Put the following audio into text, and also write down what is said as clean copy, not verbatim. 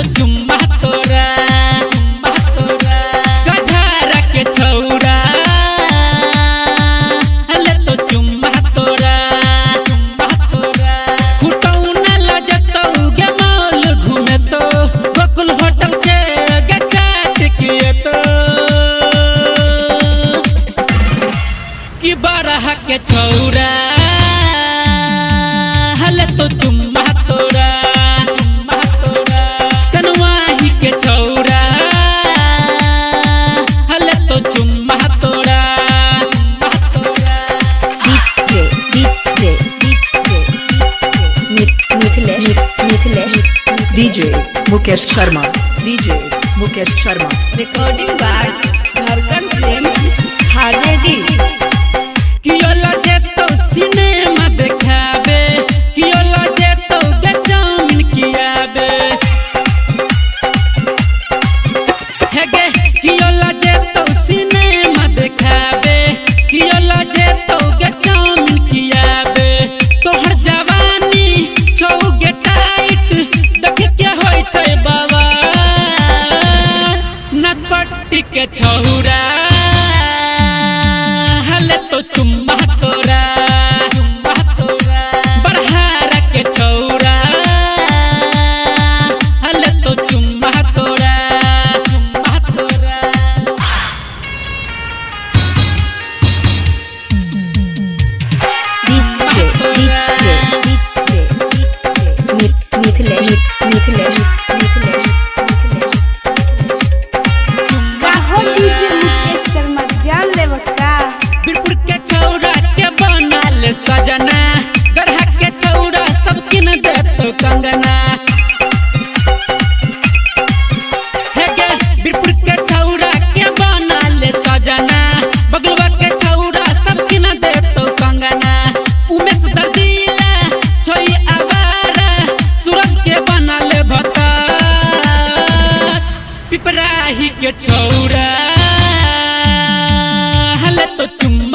तो चुम्मा तोरा गझारा के छौरा ले तो चुम्मा तोरा फुटौना लजतौ गे मॉल घूमे तो गोकुल होटल के गचाट किए तो कि बारह के छौरा ले तो चुम्मा तोरा कनवाही के छौरा ले तो चुम्मा तोरा DJ Mukesh Sharma recording by Jharkhand films हाजीडी कियोला जेतो सिनेमा देखाबे कियोला जेतो गे चाउमीन कियाबे हे गे कियोला जेतो सिनेमा देखाबे कियोला जेतो गे चाउमीन कियाबे तोहर जवानी छौ गे टाइट देख के होय छै बाबा नटपट्टी के छौरा ले तो चुम्मा तोरा बरहारा के छौरा ले तो चुम्मा तोरा बीरपुर के छौरा के बनल सजना गढ़ा के छौरा सब किन देतो कंगना हे गे बीरपुर के छौरा के बनल सजना बगलवा के छौरा सब किन देतो कंगना उमेश दर्दिला छोई आवारा सूरज के बनल भता पिपराही के छौरा ले तो चुम्मा